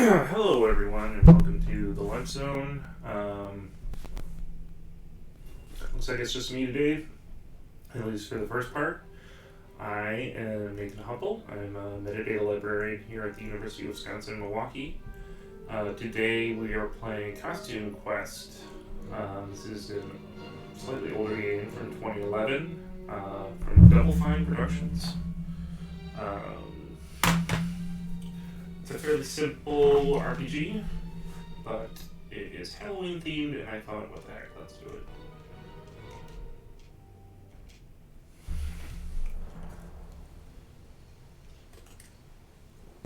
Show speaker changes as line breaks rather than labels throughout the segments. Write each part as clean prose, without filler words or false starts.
Hello, everyone, and welcome to the Lunch Zone. Looks like it's just me today, at least for the first part. I am Nathan Humpel. I'm a metadata librarian here at the University of Wisconsin-Milwaukee. Today we are playing Costume Quest. This is a slightly older game from 2011 from Double Fine Productions. It's a fairly simple RPG, but it is Halloween themed, and I thought, what the heck, let's do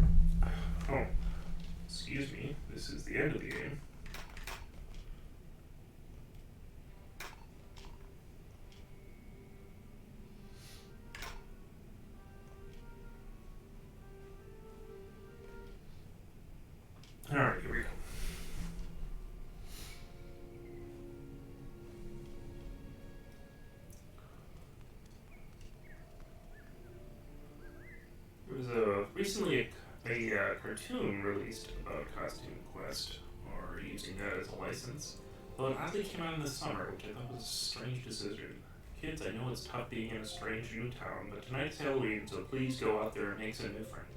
it. Oh, excuse me, this is the end of the game. Alright, here we go. There was recently a cartoon released about Costume Quest, or using that as a license, though it oddly came out in the summer, which I thought was a strange decision. Kids, I know it's tough being in a strange new town, but tonight's Halloween, so please go out there and make some new friends.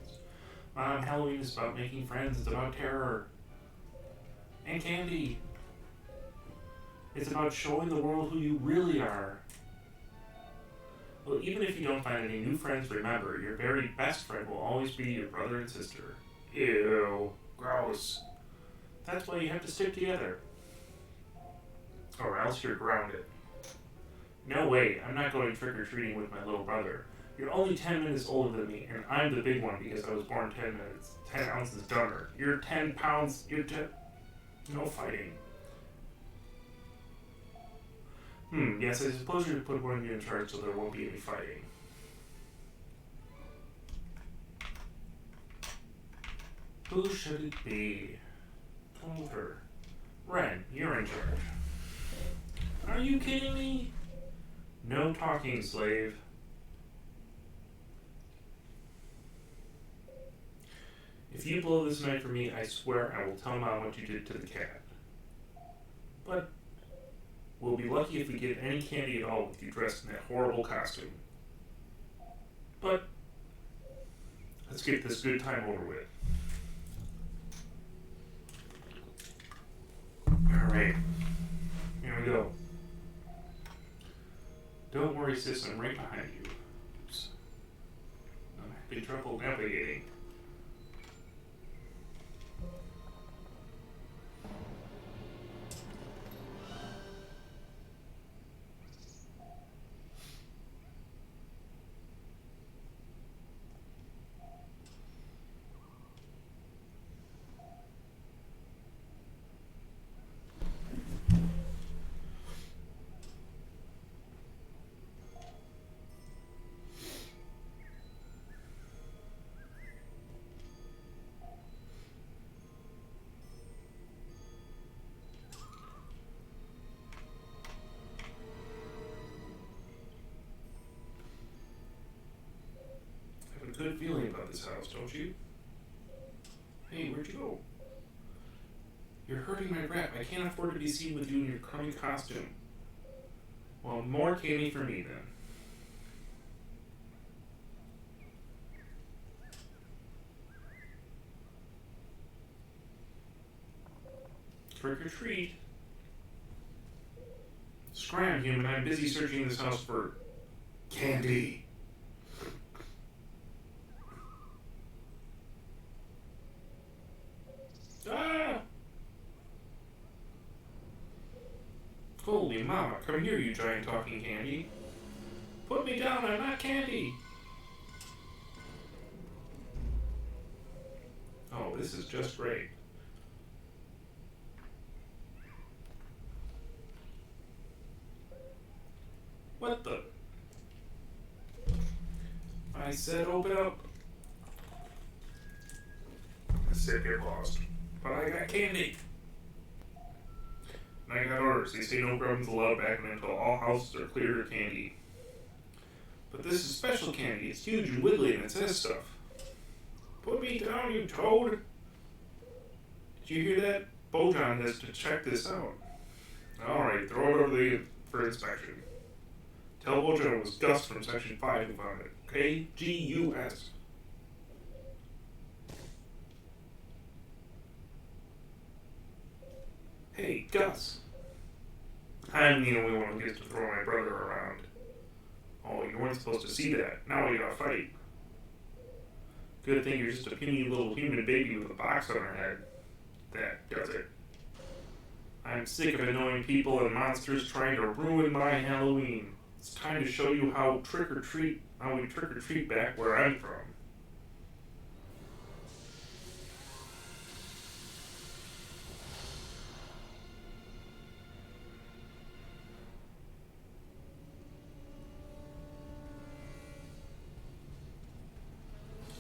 Mom, Halloween is about making friends, it's about terror. And candy. It's about showing the world who you really are. Well, even if you don't find any new friends, remember, your very best friend will always be your brother and sister. Ew. Gross. That's why you have to stick together. Or else you're grounded. No way, I'm not going trick-or-treating with my little brother. You're only 10 minutes older than me, and I'm the big one because I was born 10 ounces dumber. You're 10 pounds, No fighting. Yes, I suppose you could put one of you in charge so there won't be any fighting. Who should it be? Told her. Ren, you're in charge. Are you kidding me? No talking, slave. If you blow this night for me, I swear I will tell Mom what you did to the cat. But we'll be lucky if we get any candy at all with you dressed in that horrible costume. But let's get this good time over with. Alright, here we go. Don't worry, sis, I'm right behind you. Oops. I'm having trouble navigating. Good feeling about this house, don't you? Hey, where'd you go? You're hurting my rep. I can't afford to be seen with you in your crummy costume. Well, more candy for me then. Trick or treat. Scram, human. I'm busy searching this house for candy. Holy mama, come here, you giant talking candy. Put me down, I'm not candy. Oh, this is just great. What the? I said open up. I said get lost. But I got candy. And I got orders. They say no grubs allowed back until all houses are cleared of candy. But this is special candy. It's huge and wiggly and it says stuff. Put me down, you toad. Did you hear that? Bojan has to check this out. Alright, throw it over for inspection. Tell Bojan it was Gus from Section 5 who found it. Okay? G-U-S. Hey, Gus. I'm the only one who gets to throw my brother around. Oh, you weren't supposed to see that. Now we gotta fight. Good thing you're just a puny little human baby with a box on her head. That does it. I'm sick of annoying people and monsters trying to ruin my Halloween. It's time to show you how we trick or treat back where I'm from.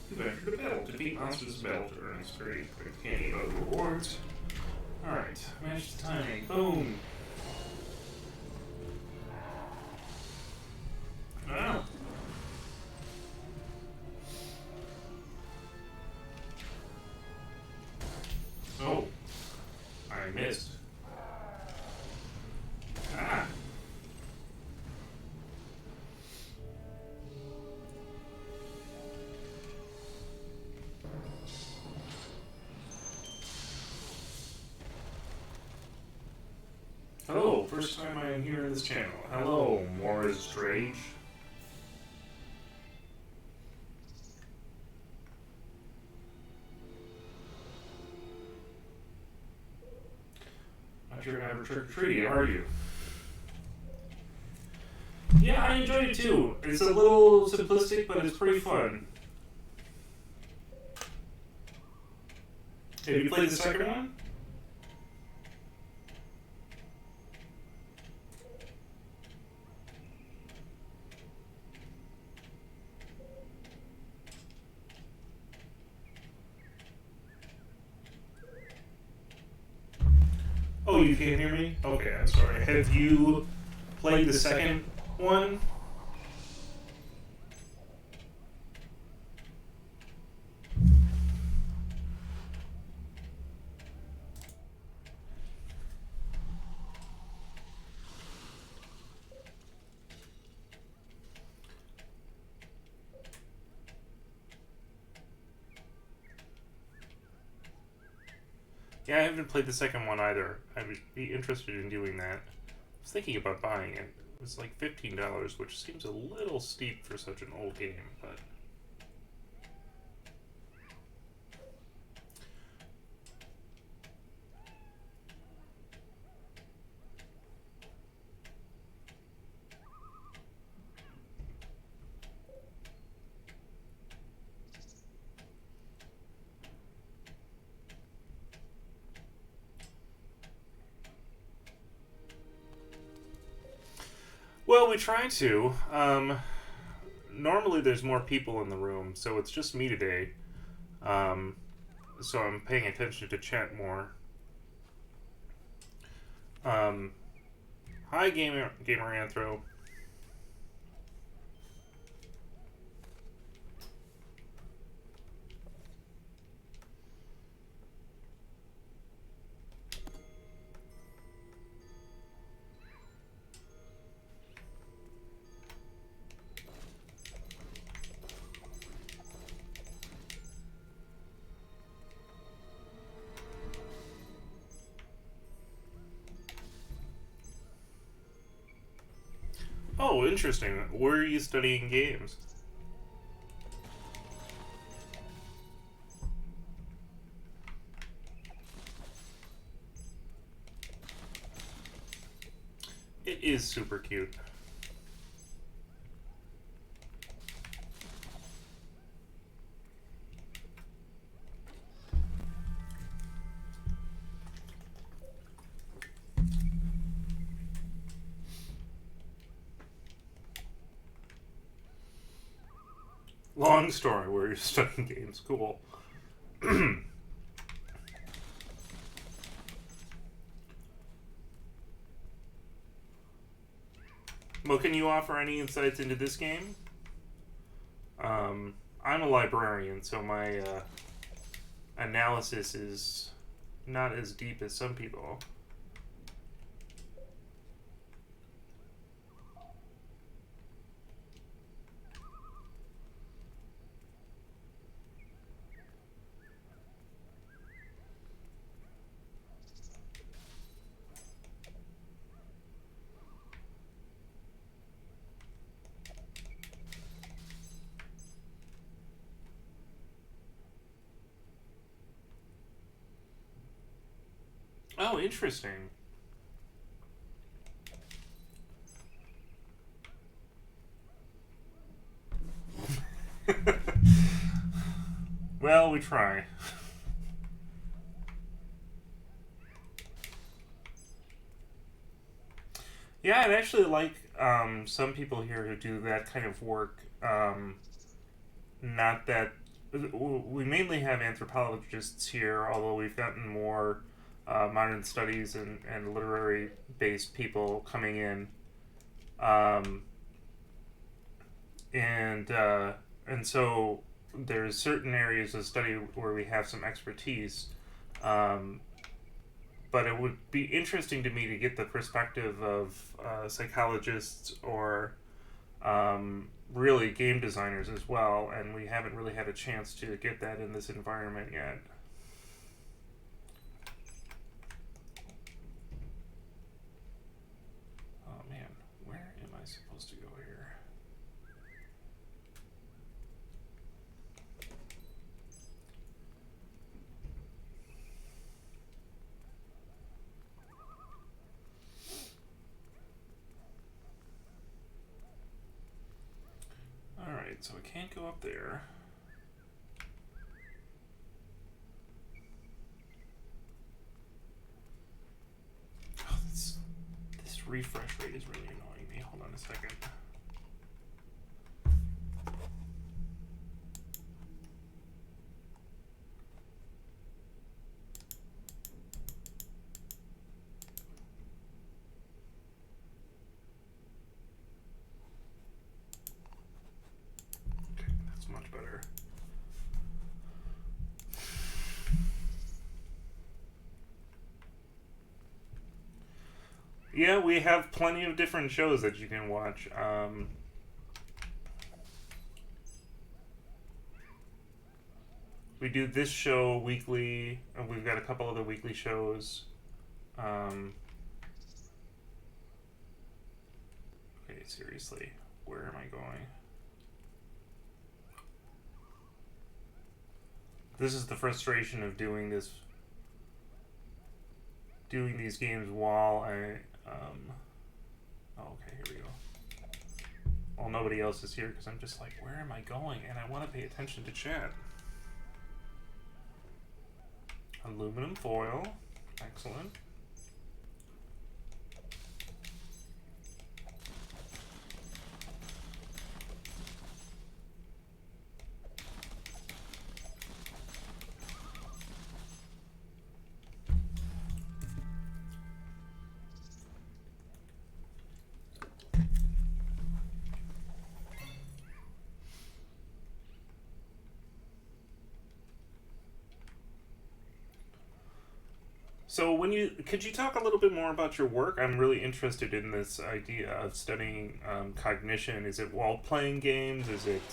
You've entered a battle. Defeat monsters in battle to earn experience with candy and other rewards. Alright, match the timing. Boom! Wow. Oh. I missed. Ah. Hello, first time I am here in this channel. Hello, Morris Strange. Not your average trick-or-treating, are you? Yeah, I enjoyed it too. It's a little simplistic, but it's pretty fun. Have you played the second one? Oh, you can't hear me? Okay, I'm sorry. Have you played the second one? Yeah, I haven't played the second one either. I would be interested in doing that. I was thinking about buying it. It was like $15, which seems a little steep for such an old game, but... Well, we try to. Normally there's more people in the room, so it's just me today. So I'm paying attention to chat more. Hi, Gamer Anthro. Oh, interesting. Where are you studying games? It is super cute. Long story where you're studying games. Cool. Well, can you offer any insights into this game? I'm a librarian, so my analysis is not as deep as some people. Oh, interesting. Well, we try. Yeah, I'd actually like some people here who do that kind of work. Not that we mainly have anthropologists here, although we've gotten more modern studies and literary based people coming in. Um, and so there's certain areas of study where we have some expertise, um, but it would be interesting to me to get the perspective of psychologists or really game designers as well, and we haven't really had a chance to get that in this environment yet. Oh man, where am I supposed to go here? Alright, so I can't go up there. Oh, this refresh rate is really annoying me. Hold on a second. Okay, that's much better. Yeah, we have plenty of different shows that you can watch. We do this show weekly, and we've got a couple other weekly shows. Okay, seriously, where am I going? This is the frustration of doing these games while I. Oh, okay, here we go. Well, nobody else is here because I'm just like, where am I going? And I want to pay attention to chat. Aluminum foil, excellent. So could you talk a little bit more about your work? I'm really interested in this idea of studying cognition. Is it while playing games? Is it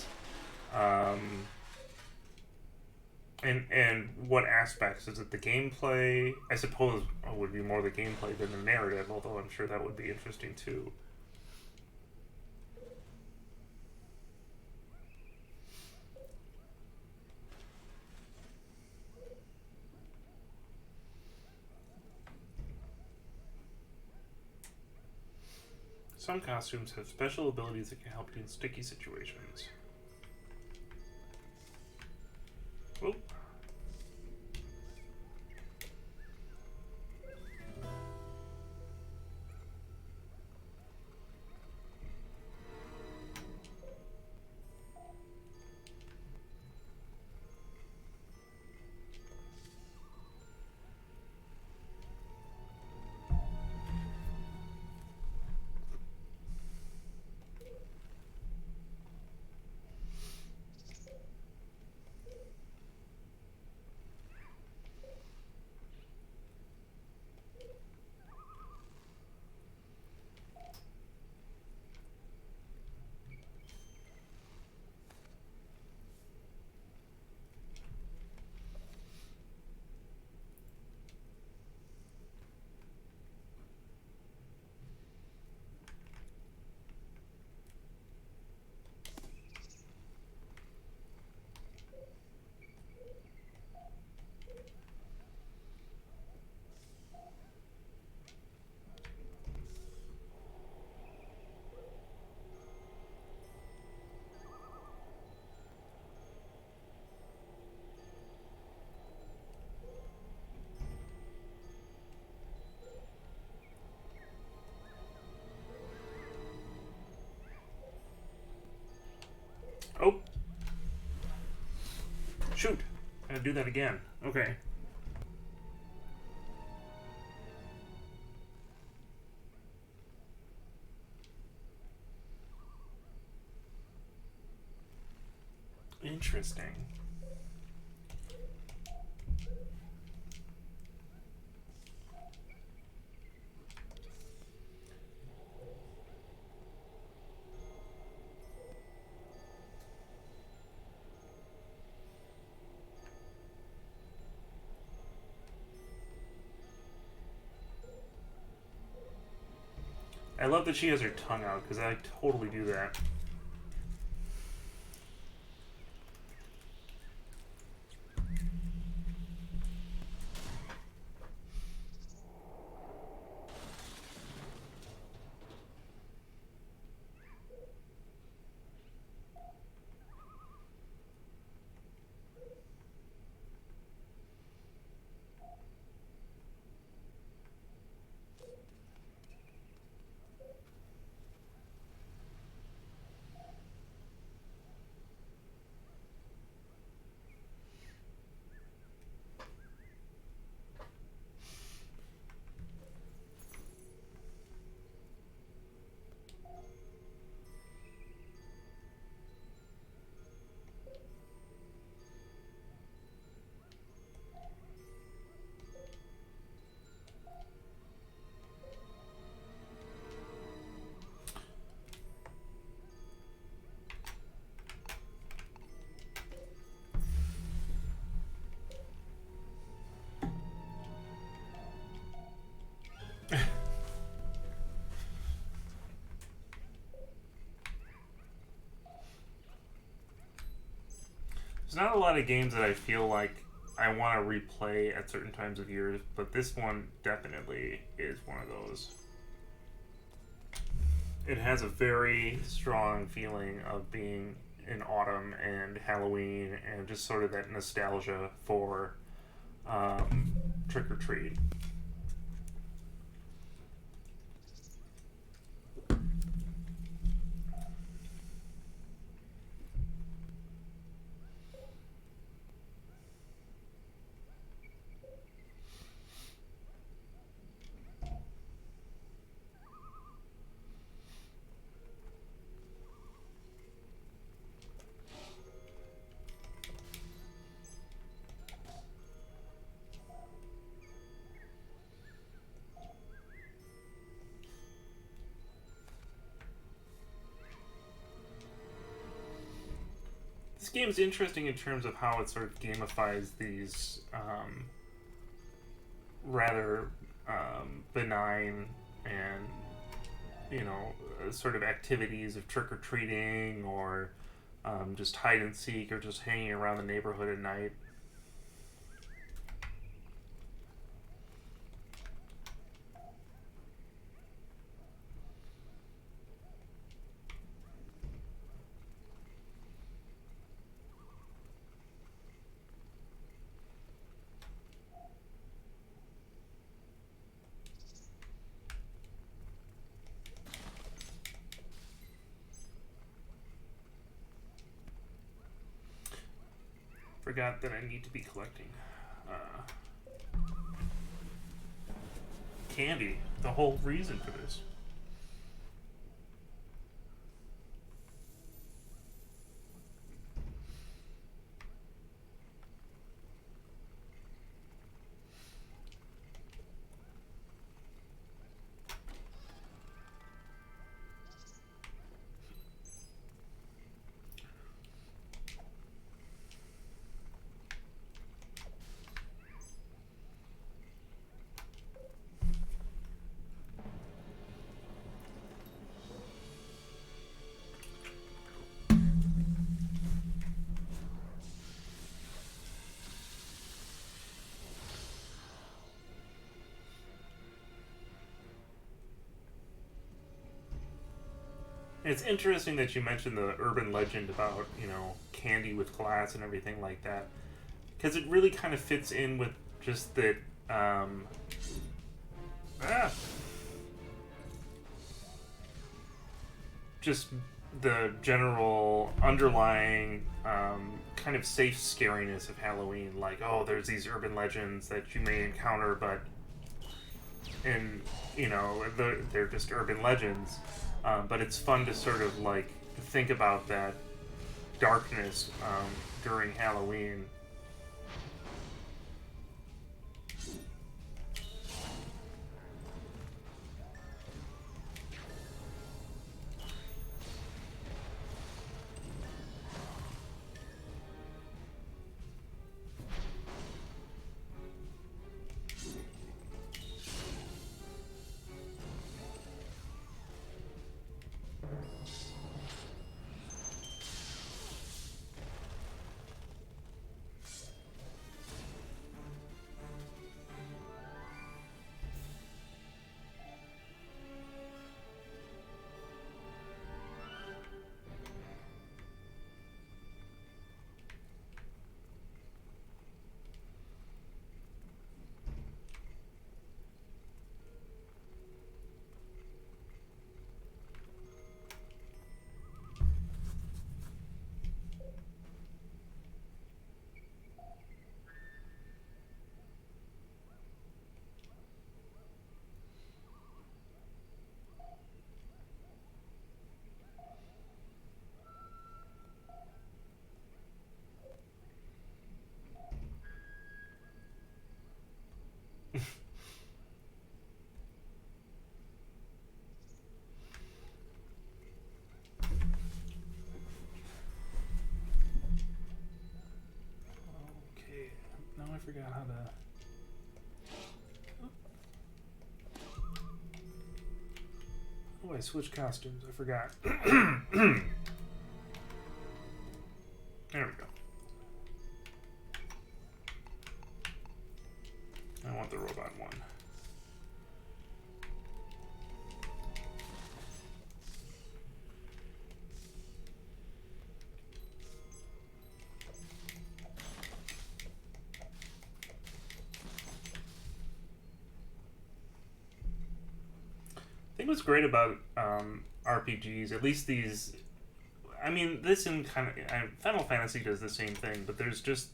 and what aspects? Is it the gameplay? I suppose it would be more the gameplay than the narrative, although I'm sure that would be interesting too. Some costumes have special abilities that can help you in sticky situations. Oh. Shoot! I gotta do that again. Okay. Interesting. I love that she has her tongue out, because I totally do that. There's not a lot of games that I feel like I want to replay at certain times of years, but this one definitely is one of those. It has a very strong feeling of being in autumn and Halloween and just sort of that nostalgia for Trick or Treat. This game is interesting in terms of how it sort of gamifies these rather benign and, sort of activities of trick or treating or just hide and seek or just hanging around the neighborhood at night. Forgot that I need to be collecting candy. The whole reason for this. It's interesting that you mentioned the urban legend about, candy with glass and everything like that. Because it really kind of fits in with just that. Just the general underlying kind of safe scariness of Halloween. Like, oh, there's these urban legends that you may encounter, but they're just urban legends. But it's fun to sort of like think about that darkness during Halloween. Now I forgot how to... Oh, I switched costumes. I forgot. There we go. I want the robot one. I think what's great about RPGs, at least these, I mean, this in kind of Final Fantasy does the same thing, but there's just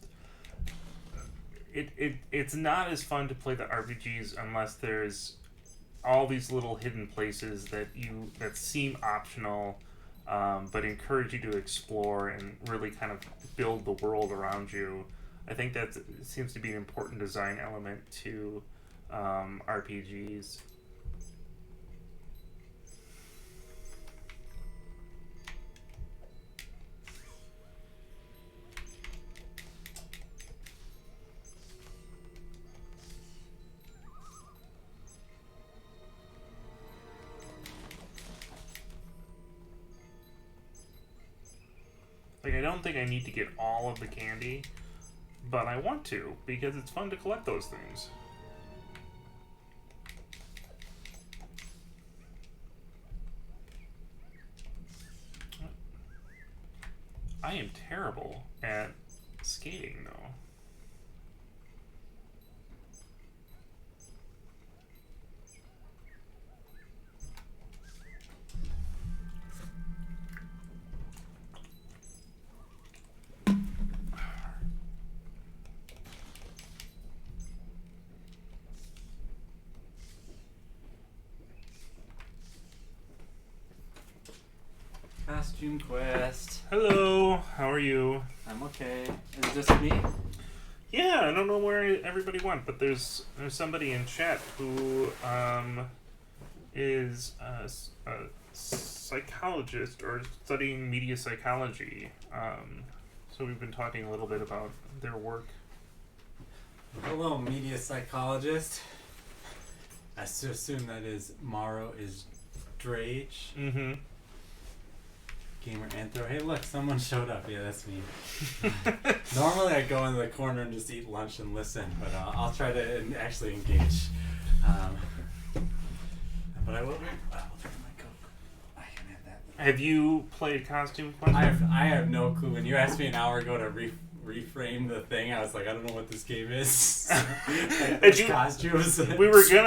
it's not as fun to play the RPGs unless there's all these little hidden places that seem optional, but encourage you to explore and really kind of build the world around you. I think that seems to be an important design element to RPGs. Like, I don't think I need to get all of the candy, but I want to, because it's fun to collect those things. I am terrible at skating, though.
Costume Quest.
Hello, how are you?
I'm okay. Is it just me?
Yeah, I don't know where everybody went, but there's somebody in chat who is a psychologist or studying media psychology. So we've been talking a little bit about their work.
Hello, media psychologist. I assume that is Morrow is Drage.
Mm-hmm.
Gamer Anthro. Hey, look, someone showed up. Yeah, that's me. Normally I go in the corner and just eat lunch and listen, but I'll try to actually engage. But I will drink my Coke. I can have that.
Have you played Costume Quest?
I have no clue. When you asked me an hour ago to reframe the thing, I was like, I don't know what this game is. Costumes.
We were going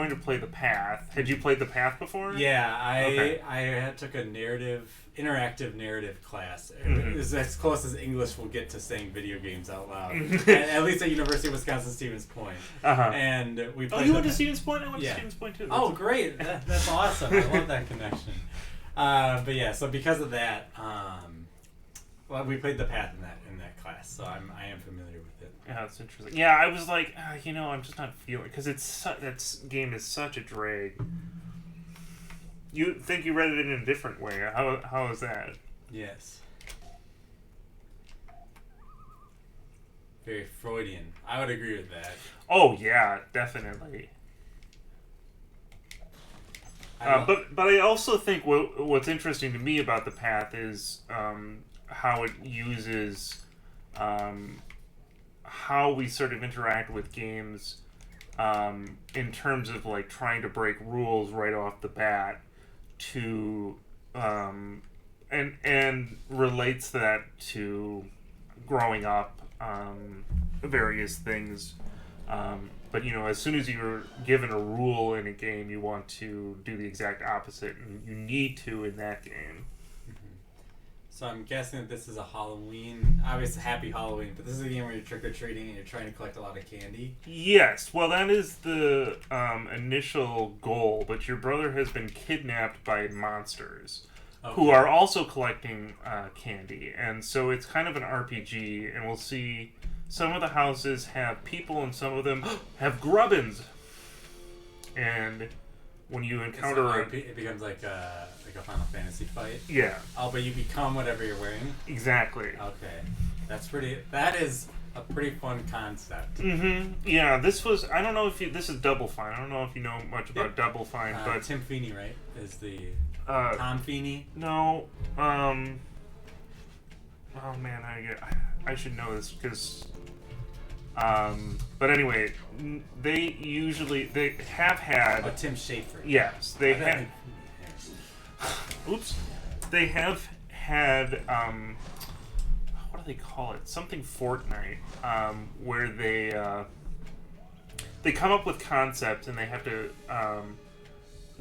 to play The Path. Had you played The Path before?
Yeah,
Okay.
I took a narrative. interactive narrative class.
Mm-hmm.
It's as close as English will get to saying video games out loud. at least at University of Wisconsin-Stevens Point. And we played
you went to Stevens Point? I went to Stevens Point too.
Oh, great. That's awesome. I love that connection. But yeah, so because of that, well, we played the path in that class, so I am familiar with it.
Yeah, it's interesting. Yeah, I was like, I'm just not feeling it, because that game is such a drag. You think you read it in a different way. How is that?
Yes. Very Freudian. I would agree with that.
Oh yeah, definitely. But I also think what's interesting to me about the path is how it uses how we sort of interact with games in terms of like trying to break rules right off the bat to and relates that to growing up, various things. But as soon as you're given a rule in a game, you want to do the exact opposite, and you need to in that game.
So I'm guessing that this is a Halloween, obviously happy Halloween, but this is a game where you're trick-or-treating and you're trying to collect a lot of candy.
Yes, well that is the initial goal, but your brother has been kidnapped by monsters who are also collecting candy, and so it's kind of an RPG, and we'll see some of the houses have people and some of them have grubbins. And when you encounter
it becomes like a Final Fantasy fight.
Yeah.
Oh, but you become whatever you're wearing.
Exactly.
Okay, that is a pretty fun concept.
Mm-hmm. Yeah, this was. I don't know if this is Double Fine. I don't know if you know much about Double Fine, but
Tim Feeney, right? Is the Tom Feeney?
No. Oh man, I should know this because. But anyway, they have had.
Tim Schafer.
Yes, they have. Oops, they have had. What do they call it? Something Fortnite, where they come up with concepts and they have to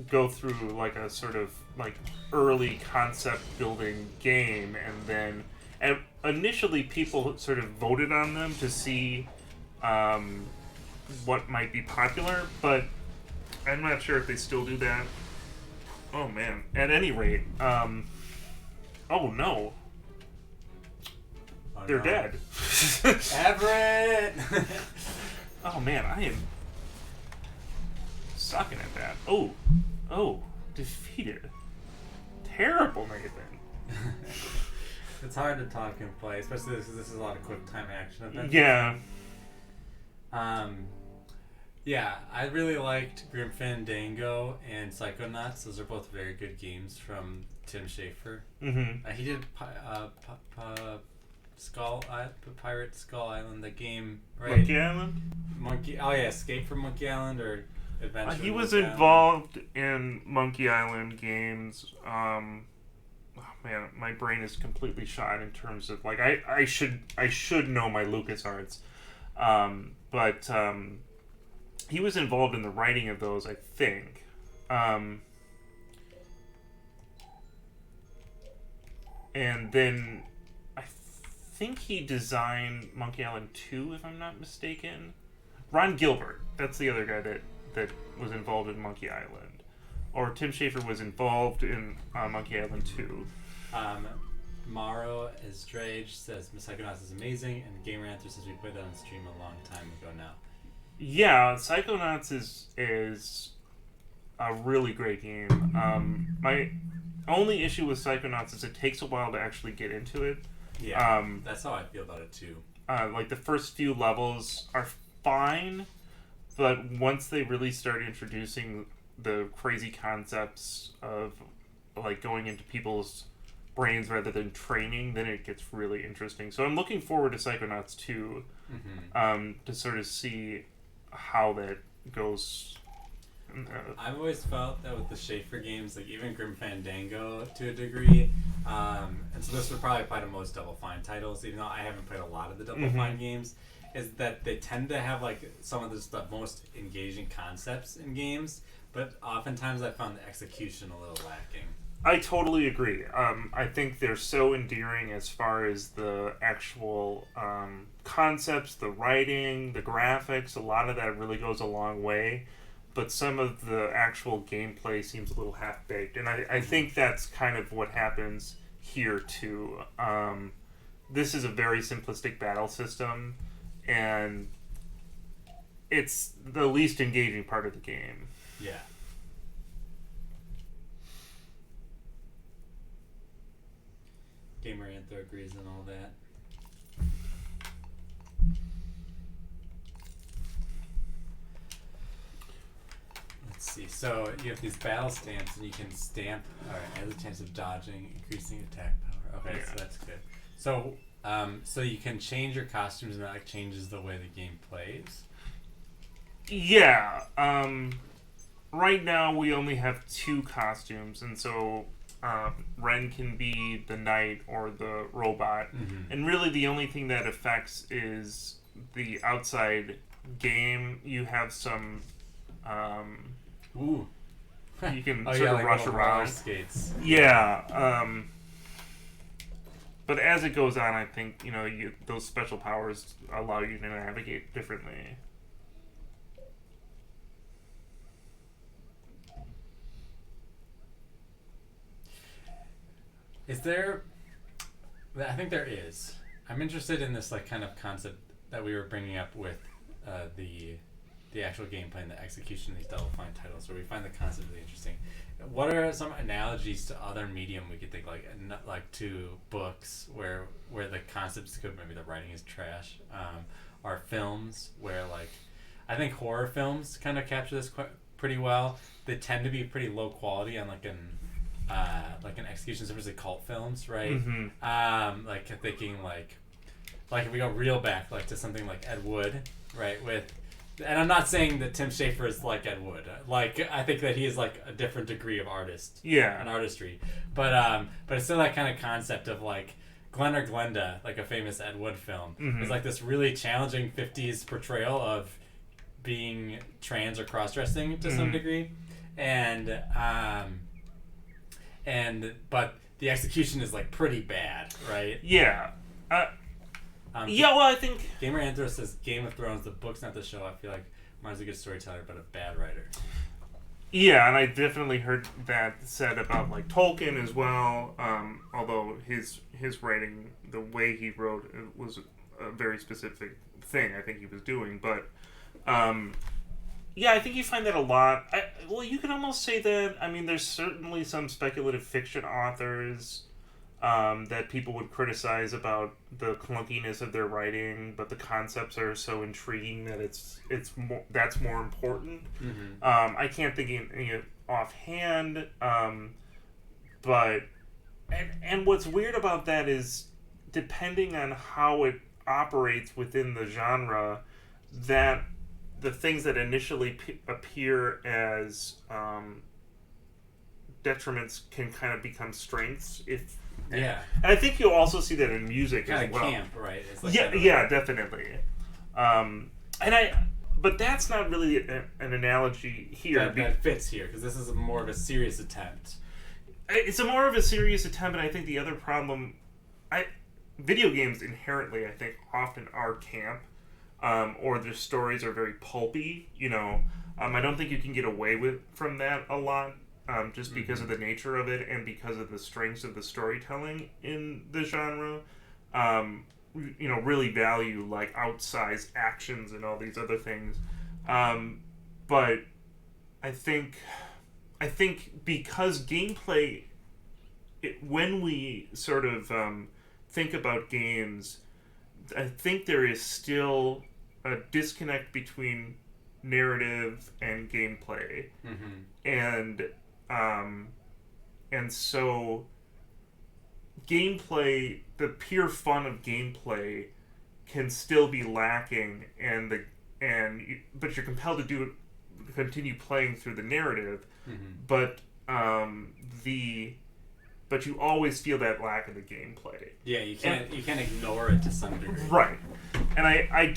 go through like a sort of like early concept building game, and then initially people sort of voted on them to see what might be popular, but I'm not sure if they still do that. Oh man! At any rate, oh no, they're dead.
Everett.
Oh man, I am sucking at that. Oh, defeated. Terrible, Nathan.
It's hard to talk and play, especially because this is a lot of quick time action events.
Yeah.
Yeah, I really liked Grim Fandango and Psychonauts. Those are both very good games from Tim Schafer.
Mm-hmm.
He did Pirate Skull Island, the game, right?
Monkey Island?
Escape from Monkey Island or Adventure.
He was involved in Monkey Island games. Oh man, my brain is completely shot in terms of like I should know my LucasArts, but he was involved in the writing of those, I think. And then I think he designed Monkey Island 2, if I'm not mistaken. Ron Gilbert, that's the other guy that was involved in Monkey Island. Or Tim Schafer was involved in Monkey Island 2.
Maro Esdrage says Psychonauts is amazing, and Gamer Answer says we played it on stream a long time ago now.
Yeah, Psychonauts is a really great game. My only issue with Psychonauts is it takes a while to actually get into it.
Yeah, that's how I feel about it too.
Like the first few levels are fine, but once they really start introducing the crazy concepts of like going into people's brains rather than training, then it gets really interesting. So I'm looking forward to Psychonauts 2, to sort of see how that goes.
I've always felt that with the Schafer games, like even Grim Fandango to a degree, and so this would probably apply to most Double Fine titles, even though I haven't played a lot of the Double Fine games, is that they tend to have like some of the most engaging concepts in games, but oftentimes I found the execution a little lacking.
I totally agree. I think they're so endearing as far as the actual concepts, the writing, the graphics. A lot of that really goes a long way. But some of the actual gameplay seems a little half baked. And I think that's kind of what happens here, too. This is a very simplistic battle system, and it's the least engaging part of the game.
Yeah. Gamer Anther agrees and all that. Let's see. So you have these battle stamps, and you can stamp. All right, has a chance of dodging, increasing attack power. Okay, so that's good. So, so you can change your costumes, and that like changes the way the game plays.
Yeah. Right now we only have 2 costumes, and so Ren can be the knight or the robot, and really the only thing that affects is the outside game. You have some.
Ooh.
You can
like
rush
roller
around.
Skates.
Yeah. But as it goes on, I think those special powers allow you to navigate differently.
Is there? I think there is. I'm interested in this like kind of concept that we were bringing up with the actual gameplay and the execution of these Double Fine titles, where we find the concept really interesting. What are some analogies to other medium we could think like to books where the concept's good, maybe the writing is trash, or films where like I think horror films kind of capture this pretty well. They tend to be pretty low quality on like an execution, especially cult films, right?
Mm-hmm.
Like thinking like if we go real back like to something like Ed Wood, right? And I'm not saying that Tim Schafer is like Ed Wood. Like I think that he is like a different degree of artist, and artistry. But it's still that kind of concept of like Glenn or Glenda, like a famous Ed Wood film, is like this really challenging '50s portrayal of being trans or cross-dressing to some degree, but the execution is like pretty bad, right?
Yeah. Well, I think
Gamer Anther says Game of Thrones, the book's not the show. I feel like Martin's a good storyteller, but a bad writer.
Yeah, and I definitely heard that said about like Tolkien as well. Although his writing, the way he wrote, it was a very specific thing I think he was doing. But yeah, I think you find that a lot. Well, you can almost say that. I mean, there's certainly some speculative fiction authors that people would criticize about the clunkiness of their writing, but the concepts are so intriguing that that's more important. I can't think of any offhand, but and what's weird about that is depending on how it operates within the genre, that the things that initially appear as detriments can kind of become strengths and I think you'll also see that in music
kind
as well.
Camp, right? It's like
Definitely. But that's not really an analogy here.
That fits here because this is more of a serious attempt.
It's more of a serious attempt, and I think the other problem, video games inherently, I think, often are camp, or their stories are very pulpy. I don't think you can get away from that a lot. Just because of the nature of it and because of the strengths of the storytelling in the genre, really value like outsized actions and all these other things. But I think because gameplay, when we sort of think about games, I think there is still a disconnect between narrative and gameplay, and so gameplay, the pure fun of gameplay, can still be lacking, but you're compelled to continue playing through the narrative, but you always feel that lack of the gameplay.
Yeah, you can't ignore it to some degree.
Right, and I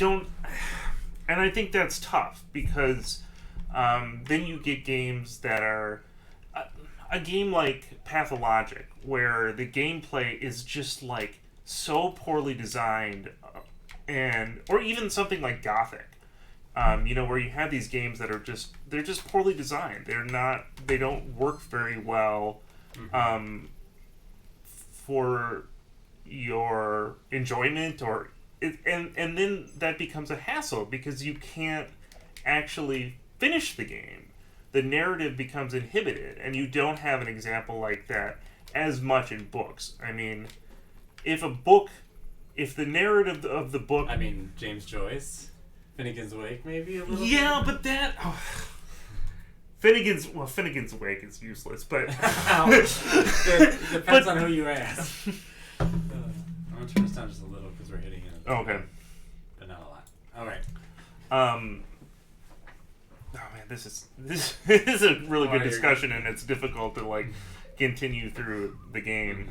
think that's tough because then you get games that are. a game like Pathologic, where the gameplay is just like so poorly designed, or even something like Gothic, where you have these games that are they're just poorly designed. They don't work very well for your enjoyment, and then that becomes a hassle because you can't actually finish the game. The narrative becomes inhibited, and you don't have an example like that as much in books. I mean, if the narrative of the book...
I mean, James Joyce, Finnegan's Wake, maybe a little
Yeah, but that... Oh. Finnegan's Wake is useless, but...
it depends on who you ask. I'm going to turn this down just a little because we're hitting it.
Oh, okay.
But not a lot. All right.
Oh man, this is a really good discussion, and it's difficult to like continue through the game.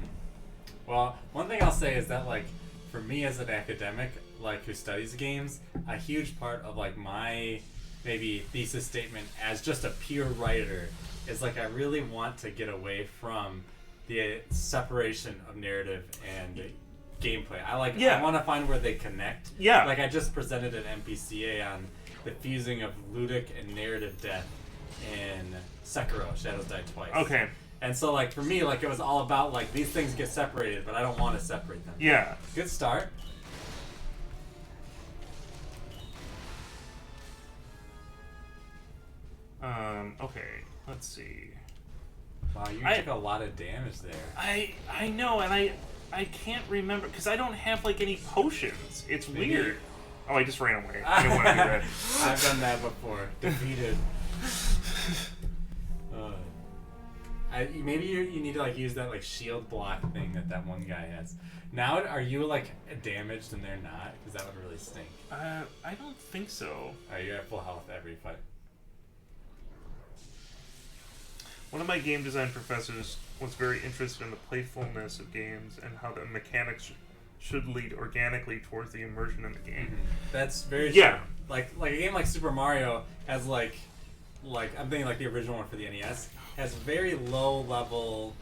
Well, one thing I'll say is that like for me as an academic, like who studies games, a huge part of like my maybe thesis statement as just a pure writer is like I really want to get away from the separation of narrative and gameplay. I want to find where they connect.
Yeah.
Like I just presented an MPCA on the fusing of ludic and narrative depth in Sekiro, Shadows Die Twice.
Okay.
And so, like, for me, like, it was all about, like, these things get separated, but I don't want to separate them.
Yeah.
Good start.
Okay. Let's see.
Wow, you took a lot of damage there.
I know, and I can't remember, because I don't have, like, any potions. It's weird. Oh, I just ran away. I didn't want to do that.
I've done that before. Defeated. Maybe you need to like use that like shield block thing that one guy has. Now, are you like damaged and they're not? Because that would really stink.
I don't think so.
You're at full health every fight.
One of my game design professors was very interested in the playfulness of games and how the mechanics should lead organically towards the immersion in the game.
Mm-hmm. That's very
true.
Like a game like Super Mario has like I'm thinking like the original one for the NES has very low level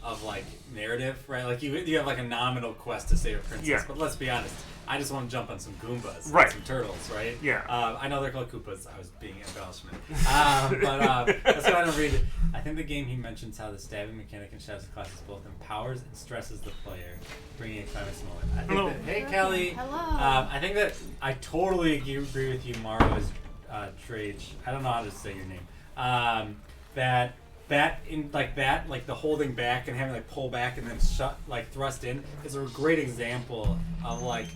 of like narrative, right? Like you have like a nominal quest to save a princess, but let's be honest, I just want to jump on some Goombas,
right?
Some turtles, right?
Yeah.
I know they're called Koopas. I was being embellishment. But let's go ahead and read it. I think the game he mentions how the stabbing mechanic in Shadows classes both empowers and stresses the player, bringing a climax moment. I think hey Kelly.
Hello.
I think that I totally agree with you, Maro's Drage. I don't know how to say your name. Like the holding back and having like pull back and then thrust in is a great example of like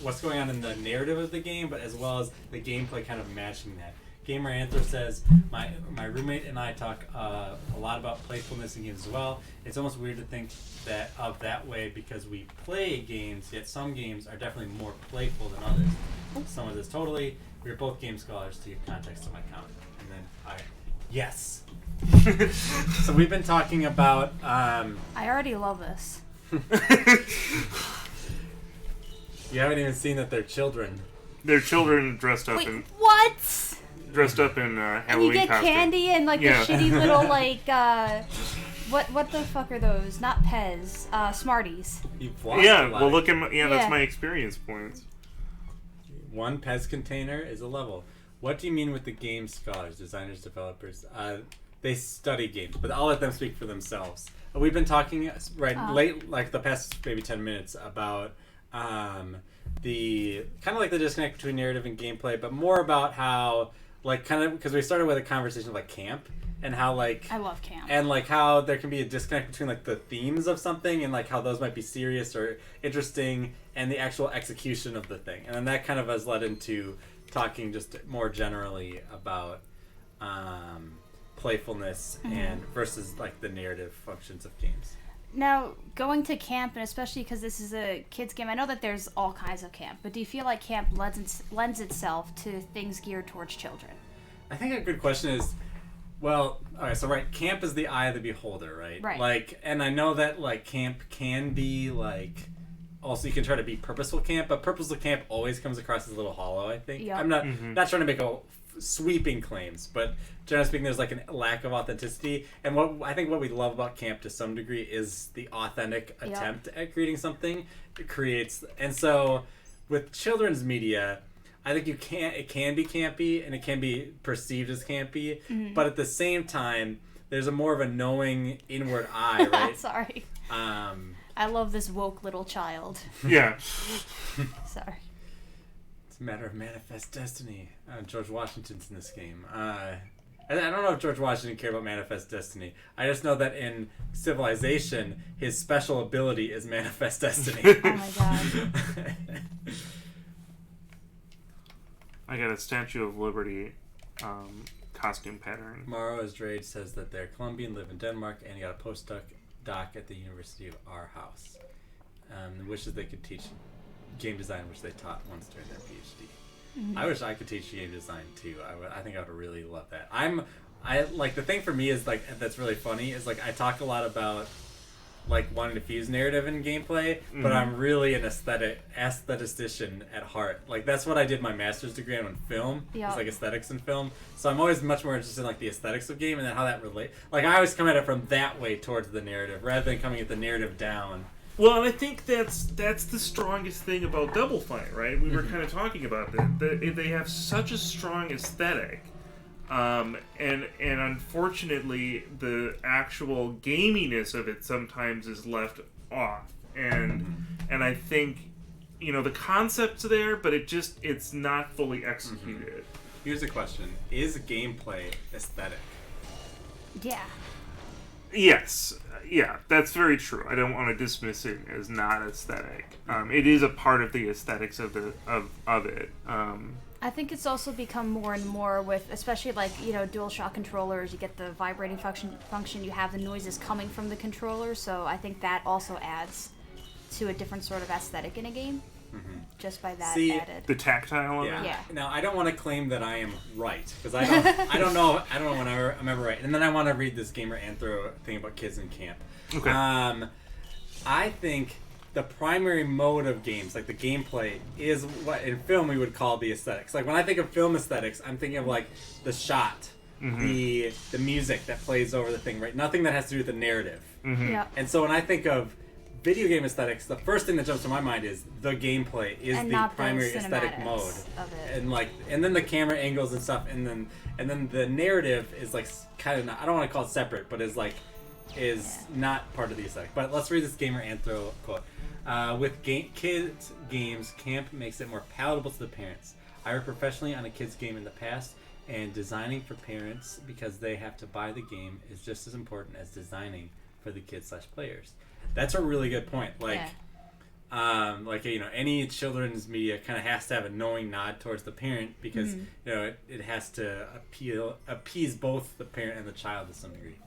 what's going on in the narrative of the game, but as well as the gameplay kind of matching that. Gamer Anther says, my roommate and I talk a lot about playfulness in games as well. It's almost weird to think that way because we play games, yet some games are definitely more playful than others. Some of this totally. We're both game scholars to give context to my comment. And then yes. So we've been talking about
I already love this.
You haven't even seen that they're children.
They're children dressed up in
what?
Dressed up in Halloween
and you get
costume.
candy and like the shitty little like what the fuck are those? Not Pez, Smarties.
Well look at that's my experience points.
One Pez container is a level. What do you mean with the game scholars, designers, developers? They study games, but I'll let them speak for themselves. We've been talking late, like the past maybe 10 minutes, about the kind of like the disconnect between narrative and gameplay, but more about how like kind of because we started with a conversation of like camp and how like
I love camp
and like how there can be a disconnect between like the themes of something and like how those might be serious or interesting and the actual execution of the thing, and then that kind of has led into talking just more generally about playfulness and versus like the narrative functions of games.
Now, going to camp, and especially because this is a kids game, I know that there's all kinds of camp, but do you feel like camp lends itself to things geared towards children?
I think a good question is, well, alright, so camp is the eye of the beholder, right?
Right.
Like, and I know that like camp can be like, also you can try to be purposeful camp, but purposeful camp always comes across as a little hollow, I think.
Yep.
I'm not trying to make a sweeping claims, but generally speaking, there's like a lack of authenticity. And what we love about camp to some degree is the authentic attempt at creating something. It creates, and so with children's media, I think it can be campy and it can be perceived as campy, but at the same time, there's a more of a knowing inward eye, right?
Sorry. I love this woke little child.
Yeah.
Sorry.
It's a matter of manifest destiny. George Washington's in this game. I don't know if George Washington cared about manifest destiny. I just know that in Civilization, his special ability is manifest destiny.
Oh my god.
I got a Statue of Liberty costume pattern.
Morrow Esdrade says that they're Colombian, live in Denmark, and he got a postdoc at the University of Aarhus. Wishes they could teach game design, which they taught once during their PhD. I wish I could teach game design too. I think I would really love that. I like, the thing for me is like that's really funny is like I talk a lot about like wanting to fuse narrative and gameplay, but I'm really an aesthetician at heart. Like that's what I did my master's degree on film. It's like aesthetics in film. So I'm always much more interested in like the aesthetics of game and then how that relate. Like I always come at it from that way towards the narrative rather than coming at the narrative down.
Well, and I think that's the strongest thing about Double Fine, right? We were kind of talking about that. They have such a strong aesthetic, and unfortunately, the actual gaminess of it sometimes is left off. And I think, the concept's there, but it's not fully executed.
Here's a question: is gameplay aesthetic?
Yeah.
Yes. Yeah, that's very true. I don't want to dismiss it as not aesthetic. It is a part of the aesthetics of it.
I think it's also become more and more with, especially like, DualShock controllers, you get the vibrating function, you have the noises coming from the controller, so I think that also adds to a different sort of aesthetic in a game. Just by that added.
The tactile.
Yeah.
Now I don't want to claim that I am right because I don't know when I'm ever right. And then I want to read this Gamer Anthro thing about kids in camp.
Okay.
I think the primary mode of games, like the gameplay, is what in film we would call the aesthetics. Like when I think of film aesthetics, I'm thinking of like the shot, the music that plays over the thing, right? Nothing that has to do with the narrative.
Yeah.
And so when I think of video game aesthetics, the first thing that jumps to my mind is the gameplay is
and
the primary aesthetic mode,
of it.
and then the camera angles and stuff, and then the narrative is like kind of I don't want to call it separate, but is not part of the aesthetic. But let's read this Gamer Anthro quote. With kids games, camp makes it more palatable to the parents. I worked professionally on a kids game in the past, and designing for parents because they have to buy the game is just as important as designing for the kids/players. That's a really good point. Any children's media kind of has to have a knowing nod towards the parent because it has to appease both the parent and the child to some degree.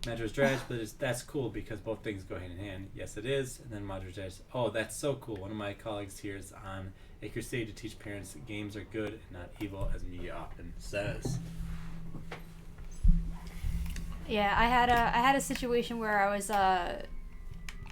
Madras Dredge, but that's cool because both things go hand in hand. Yes, it is. And then Madras Dredge, oh, that's so cool. One of my colleagues here is on a crusade to teach parents that games are good and not evil, as media often says.
Yeah, I had a situation where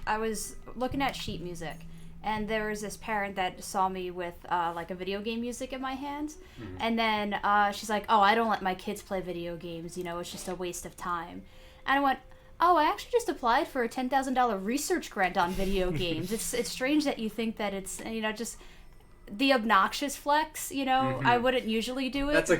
I was looking at sheet music, and there was this parent that saw me with like a video game music in my hands, and then she's like, "Oh, I don't let my kids play video games. It's just a waste of time." And I went, "Oh, I actually just applied for a $10,000 research grant on video games. It's strange that you think that it's just." The obnoxious flex, I wouldn't usually do it.
That's a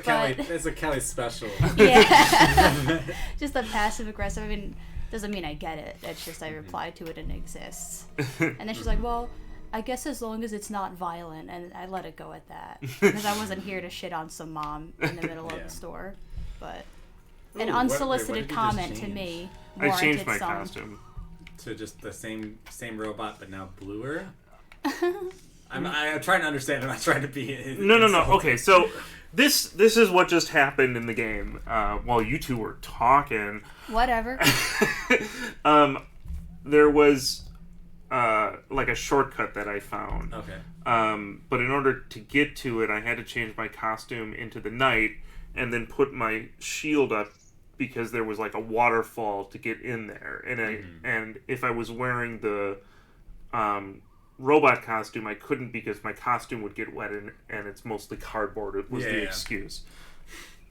Kelly special.
Yeah. Just a passive aggressive. I mean, doesn't mean I get it. It's just I replied to it and it exists. And then she's like, well, I guess as long as it's not violent. And I let it go at that. Because I wasn't here to shit on some mom in the middle of the store. But an unsolicited comment to me warranted
I changed my costume.
To just the same robot, but now bluer? I'm trying to understand. I'm not trying to be.
No. Okay, so this is what just happened in the game while you two were talking.
Whatever.
There was like a shortcut that I found.
Okay.
But in order to get to it, I had to change my costume into the knight and then put my shield up because there was like a waterfall to get in there, and if I was wearing the robot costume, I couldn't because my costume would get wet and it's mostly cardboard. It was the excuse.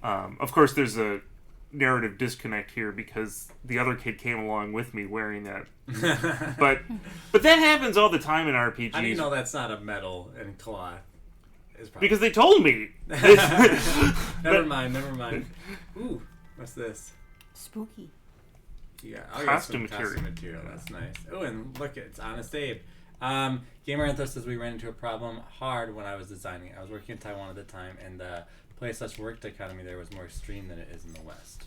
Of course, there's a narrative disconnect here because the other kid came along with me wearing that. but that happens all the time in RPGs.
How do you know that's not a metal and cloth?
Because they told me.
Never mind. Ooh, what's this?
Spooky.
Yeah,
costume material.
That's nice. Oh, and look, it's Honest Abe. Gamer Anthos says we ran into a problem hard when I was designing. I was working in Taiwan at the time, and the play/work dichotomy there was more extreme than it is in the West.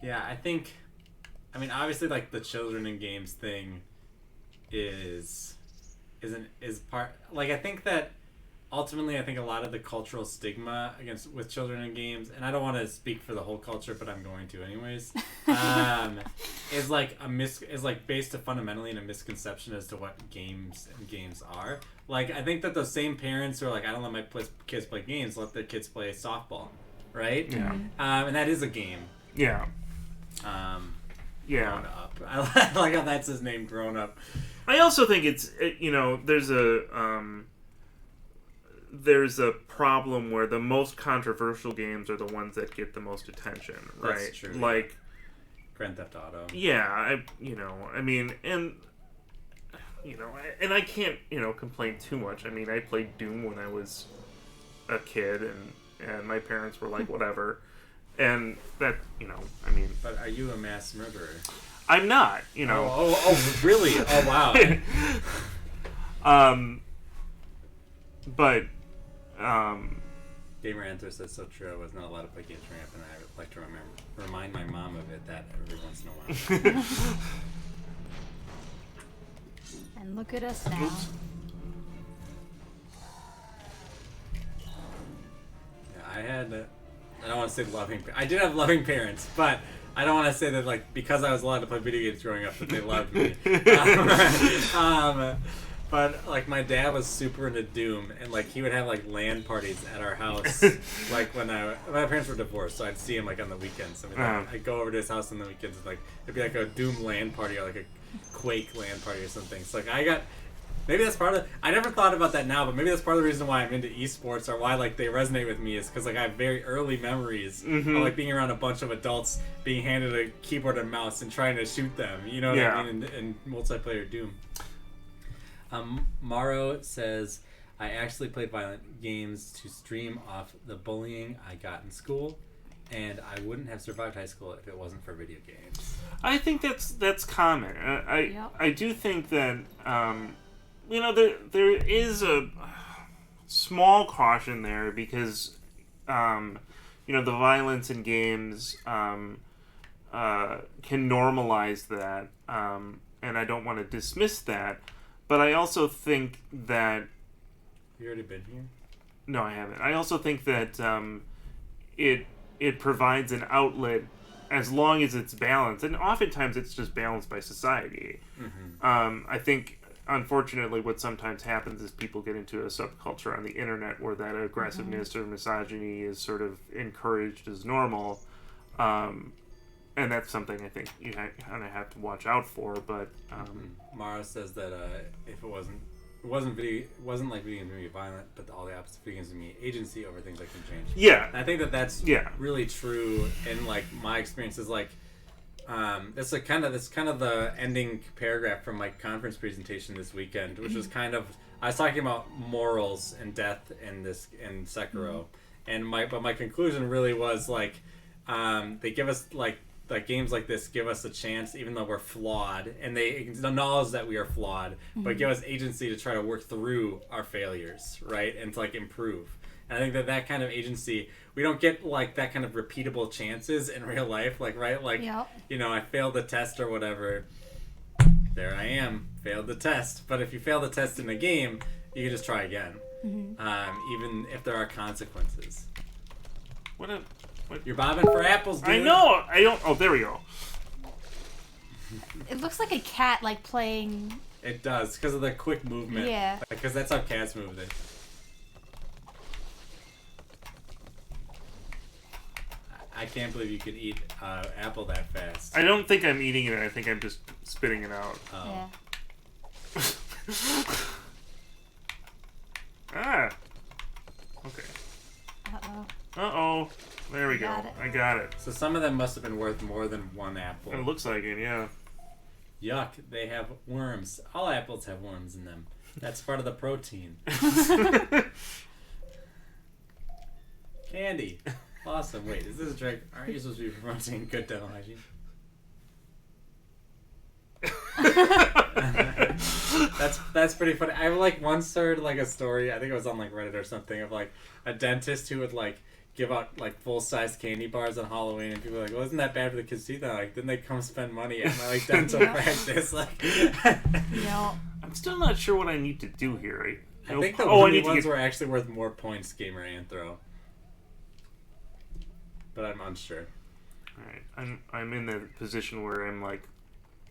Yeah, I mean, obviously, like the children in games thing is part. Like, I think that ultimately, I think a lot of the cultural stigma with children in games, and I don't want to speak for the whole culture, but I'm going to anyways, is like based fundamentally in a misconception as to what games are. Like, I think that those same parents who are like, I don't let my kids play games, let their kids play softball, right?
Yeah.
And that is a game.
Yeah.
Grown Up. I like how that's his name, Grown Up.
I also think there's a problem where the most controversial games are the ones that get the most attention, right?
That's true.
Like
Grand Theft Auto.
Yeah, and I can't, complain too much. I mean, I played Doom when I was a kid, and my parents were like, whatever. And that,
But are you a mass murderer?
I'm not,
Oh, really? Oh, wow.
But,
Gamer Answer says so true. I was not allowed to play games growing up, and I would like to remind my mom of it that every once in a while.
And look at us now.
Oops.
Yeah, I don't want to say loving. I did have loving parents, but I don't want to say that like because I was allowed to play video games growing up that they loved me. But like my dad was super into Doom, and like he would have like LAN parties at our house. Like when my parents were divorced, so I'd see him like on the weekends. I mean, I'd go over to his house on the weekends, and like it'd be like a Doom LAN party or like a Quake LAN party or something. So like maybe that's part of I never thought about that now, but maybe that's part of the reason why I'm into esports or why like they resonate with me is because like I have very early memories of like being around a bunch of adults being handed a keyboard and mouse and trying to shoot them. You know what I mean? In multiplayer Doom. Maro says, I actually played violent games to stream off the bullying I got in school, and I wouldn't have survived high school if it wasn't for video games.
I think that's common. I do think that there is a small caution there because the violence in games can normalize that, and I don't want to dismiss that. But I also think that...
You already been here?
No, I haven't. I also think that it provides an outlet as long as it's balanced. And oftentimes it's just balanced by society. Mm-hmm. I think, unfortunately, what sometimes happens is people get into a subculture on the internet where that aggressiveness or misogyny is sort of encouraged as normal. And that's something I think you kind of have to watch out for. But
Mara says that if it wasn't like video games would be violent, but all the opposite video games would be agency over things that can change.
Yeah,
and I think that's really true. And like my experience is like that's kind of the ending paragraph from my conference presentation this weekend, which was kind of I was talking about morals and death in Sekiro, and my conclusion really was like they give us like games like this give us a chance even though we're flawed, and they acknowledge that we are flawed, but give us agency to try to work through our failures, right, and to like improve. And I think that kind of agency we don't get like that kind of repeatable chances in real life, like right, like I failed the test or whatever, there I am, failed the test. But if you fail the test in a game, you can just try again, even if there are consequences. What? You're bobbing for apples, dude.
I know. I don't. Oh, there we go.
It looks like a cat, like playing.
It does because of the quick movement.
Yeah.
Because that's how cats move. I can't believe you could eat apple that fast.
I don't think I'm eating it. I think I'm just spitting it out.
Oh.
Yeah.
Okay.
Uh-oh.
There we go. I got it.
So some of them must have been worth more than one apple.
It looks like it, yeah.
Yuck, they have worms. All apples have worms in them. That's part of the protein. Candy. Awesome. Wait, is this a drink? Aren't you supposed to be promoting good dental hygiene? That's pretty funny. I once heard a story, I think it was on Reddit or something, of a dentist who would give out full-size candy bars on Halloween, and people were like, well, isn't that bad for the kids' teeth? Then they come spend money at my dental practice.
Yeah.
I'm still not sure what I need to do here.
I think the only ones were actually worth more points, Gamer Anthro. But I'm unsure.
Alright, I'm in the position where I'm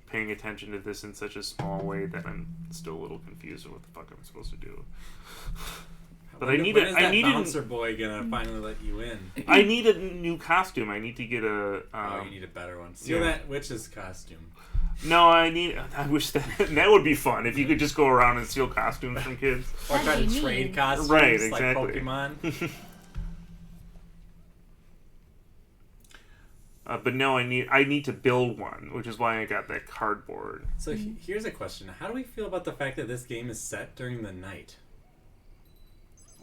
paying attention to this in such a small way that I'm still a little confused with what the fuck I'm supposed to do. But
when is that bouncer boy gonna finally let you in?
I need a new costume. I need to get a.
You need a better one. Steal that witch's costume.
No, I wish that would be fun if you could just go around and steal costumes from kids.
Or try to trade costumes,
right? Exactly.
Like Pokemon.
But no, I need to build one, which is why I got that cardboard.
So here's a question: how do we feel about the fact that this game is set during the night?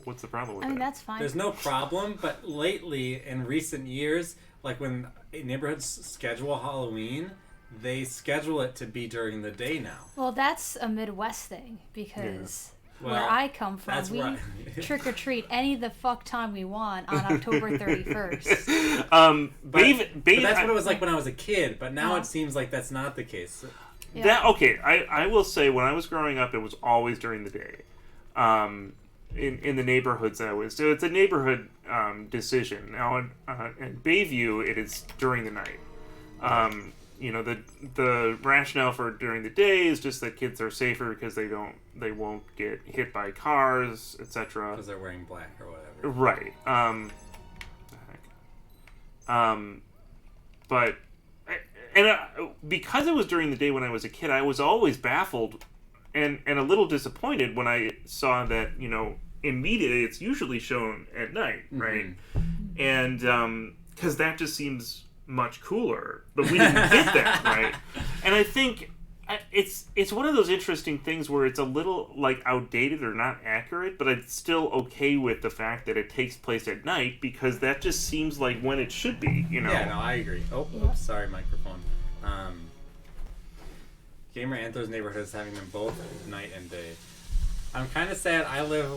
What's the problem with that?
I mean, that's fine.
There's no problem, but lately, in recent years, when neighborhoods schedule Halloween, they schedule it to be during the day now.
Well, that's a Midwest thing, because
Well,
where I come from, we
right.
trick-or-treat any of the fuck time we want on October 31st.
But that's what it was like when I was a kid, but now it seems like that's not the case.
Yeah.
I will say, when I was growing up, it was always during the day. In the neighborhoods that I was, so it's a neighborhood decision. Now in Bayview, it is during the night. The rationale for during the day is just that kids are safer because they won't get hit by cars, etc.
Because they're wearing black or whatever.
Right. Because it was during the day when I was a kid, I was always baffled and a little disappointed when I saw that, in media it's usually shown at night, right? Mm-hmm. And because that just seems much cooler, but we didn't get that, right? And I think it's one of those interesting things where it's a little outdated or not accurate, but I'm still okay with the fact that it takes place at night because that just seems like when it should be,
Yeah, no, I agree. Oops, sorry, microphone. Gamer Anthro's neighborhood is having them both night and day. I'm kind of sad. I live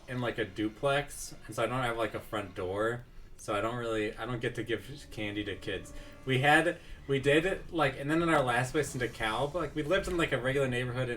in a duplex, and so I don't have a front door, so I don't get to give candy to kids. We did and then in our last place in DeKalb, we lived in a regular neighborhood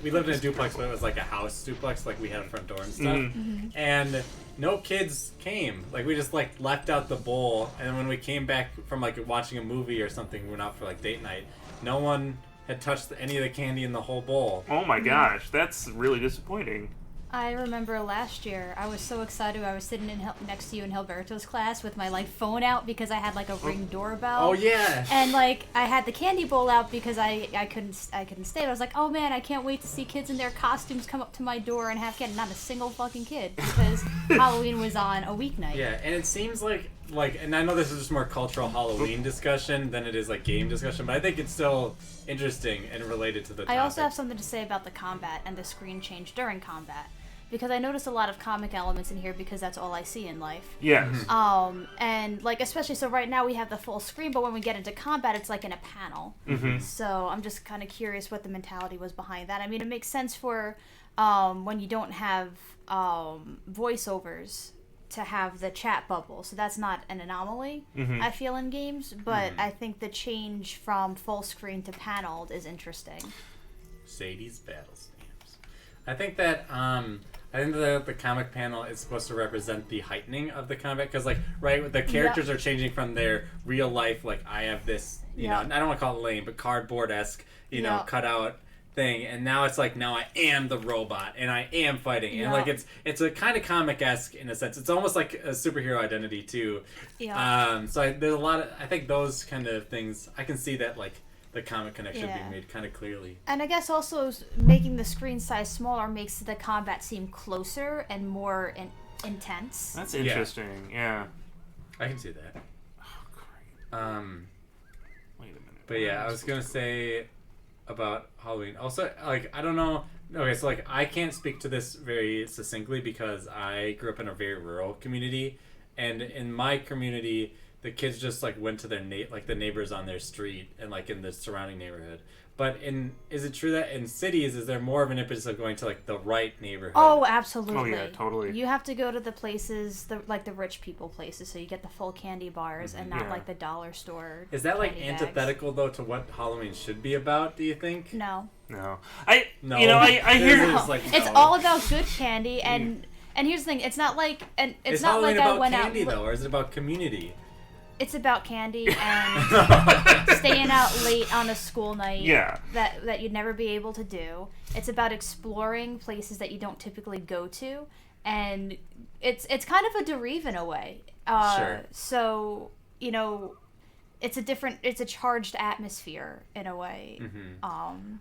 we lived in a duplex, but it was a house duplex, we had a front door and stuff. Mm-hmm. And no kids came. We just left out the bowl, and when we came back from watching a movie or something, we went out for date night. No one had touched any of the candy in the whole bowl.
Oh my gosh, that's really disappointing.
I remember last year, I was so excited. I was sitting next to you in Hilberto's class with my phone out because I had a Ring doorbell.
Oh yeah.
And I had the candy bowl out because I couldn't stay. I was like, oh man, I can't wait to see kids in their costumes come up to my door and have candy. Not a single fucking kid because Halloween was on a weeknight.
Yeah, and it seems and I know this is just more cultural Halloween discussion than it is game discussion, but I think it's still interesting and related to the topic.
I also have something to say about the combat and the screen change during combat. Because I notice a lot of comic elements in here because that's all I see in life.
Yes.
And especially so right now we have the full screen, but when we get into combat, it's in a panel. Mm-hmm. So I'm just kind of curious what the mentality was behind that. I mean, it makes sense for when you don't have voiceovers to have the chat bubble. So that's not an anomaly, I feel, in games. But I think the change from full screen to paneled is interesting.
Sadie's battle stamps. I think that the comic panel is supposed to represent the heightening of the combat, because the characters are changing from their real life, I have this, I don't want to call it lame, but cardboard-esque, cut out thing, and now it's like, now I am the robot and I am fighting, and like it's a kind of comic-esque in a sense. It's almost like a superhero identity too. So there's a lot of, I think those kind of things, I can see that like the comic connection being made kind of clearly.
And I guess also making the screen size smaller makes the combat seem closer and more intense.
That's interesting. Yeah.
I can see that.
Oh, great.
Wait
a minute.
But yeah, I was gonna say about Halloween. Also, like, I don't know. Okay, so like, I can't speak to this very succinctly because I grew up in a very rural community, and in my community, the kids just like went to their the neighbors on their street and like in the surrounding neighborhood. But is it true that in cities is there more of an impetus of going to like the right neighborhood?
Oh, absolutely.
Oh yeah, totally.
You have to go to the places, the rich people places, so you get the full candy bars and not like the dollar store.
Is that like
bags.
antithetical though to what Halloween should be about? Do you think?
No.
I hear
It's all about good candy and here's the thing. It's not like
Is Halloween about candy though, or is it about community?
It's about candy and staying out late on a school night that you'd never be able to do. It's about exploring places that you don't typically go to, and it's kind of a derive in a way.
Sure.
So, you know, it's a charged atmosphere in a way.
Mm-hmm.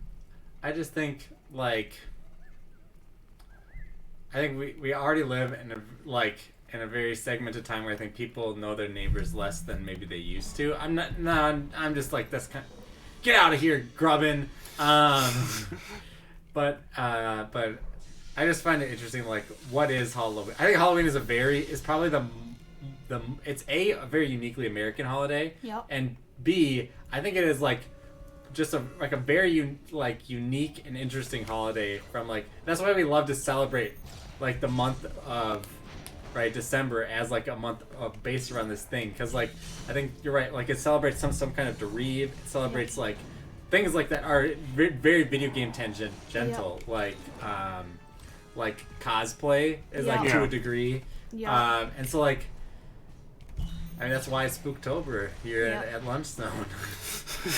I just think I think we already live in a very segmented time where I think people know their neighbors less than maybe they used to. I'm just like, that's kind of, get out of here, grubbin. But I just find it interesting, like, what is Halloween? I think Halloween is probably it's a very uniquely American holiday.
Yep.
And B, I think it is like just a very unique and interesting holiday from like, that's why we love to celebrate like the month of December as like a month based around this thing, because like I think you're right, like it celebrates some kind of derive. It celebrates like things like that are very video game tangential, like cosplay is like to a degree, and so like I mean that's why it's Spooktober here at Lunchstone.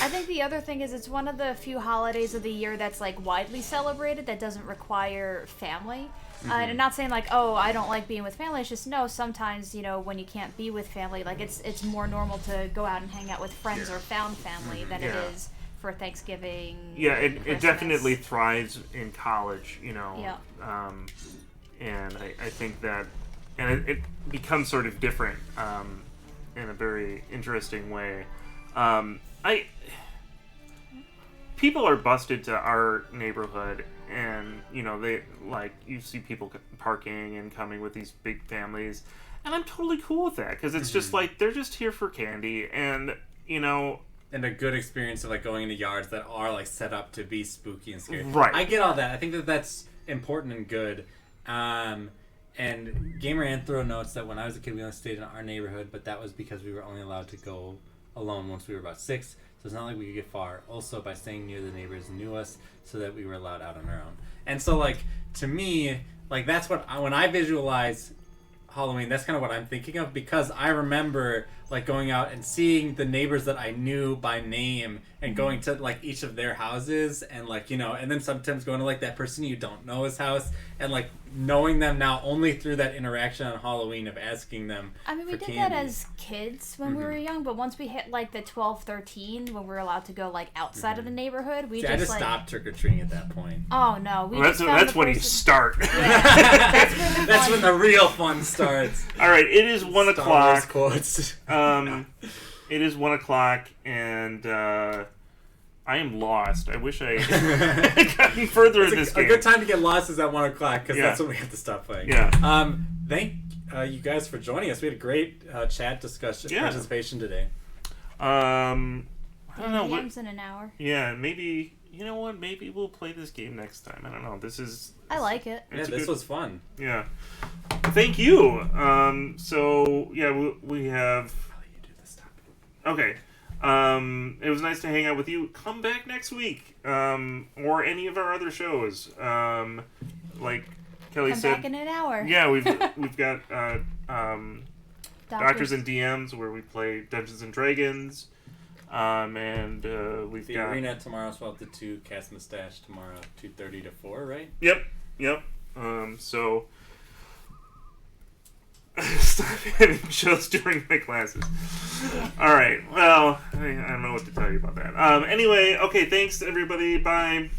I think the other thing is it's one of the few holidays of the year that's like widely celebrated that doesn't require family. And I'm not saying like, oh, I don't like being with family. It's just sometimes, you know, when you can't be with family, like it's more normal to go out and hang out with friends or found family than it is for Thanksgiving.
Yeah, it definitely thrives in college, you know.
Yeah.
And I think that, and it becomes sort of different in a very interesting way. People are busted to our neighborhood, and you know they like you see people parking and coming with these big families, and I'm totally cool with that because it's just like they're just here for candy, and you know,
and a good experience of like going into yards that are like set up to be spooky and scary.
Right.
I get all that. I think that's important and good. And Gamer Anthro notes that when I was a kid, we only stayed in our neighborhood, but that was because we were only allowed to go alone once we were about 6. So it's not like we could get far. Also, by staying near the neighbors knew us so that we were allowed out on our own. And so, like, to me, like, that's what when I visualize Halloween, that's kind of what I'm thinking of, because I remember, like, going out and seeing the neighbors that I knew by name and going to, like, each of their houses and, like, you know, and then sometimes going to, like, that person you don't know his house and, like, knowing them now only through that interaction on Halloween of asking them
I mean, we did
candy.
that as kids when we were young, but once we hit, like, the 12, 13, when we were allowed to go, like, outside of the neighborhood,
I just stopped trick-or-treating at that point.
Oh, no.
That's when you start.
Yeah,
that's when the real fun starts.
All right, it is 1 o'clock.
Quotes.
It is 1 o'clock, and I am lost. I wish I had gotten further in this game.
A good time to get lost is at 1 o'clock, because that's when we have to stop playing.
Yeah.
Thank you guys for joining us. We had a great chat discussion participation today.
I don't know.
DMs in an hour.
Yeah, maybe. You know what? Maybe we'll play this game next time. I don't know.
I like it.
Yeah, this was fun.
Yeah. Thank you. So yeah, we have.
I'll let you do this topic.
Okay. It was nice to hang out with you. Come back next week, or any of our other shows. Like Kelly said,
back in an hour.
Yeah, we've got Doctors and DMs where we play Dungeons and Dragons. And we've
The
got
arena tomorrow, 12 to 2. Cast Mustache tomorrow, 2:30 to 4, right?
Yep. So stop having shows during my classes. All right. Well, I don't know what to tell you about that. Anyway, okay. Thanks everybody. Bye.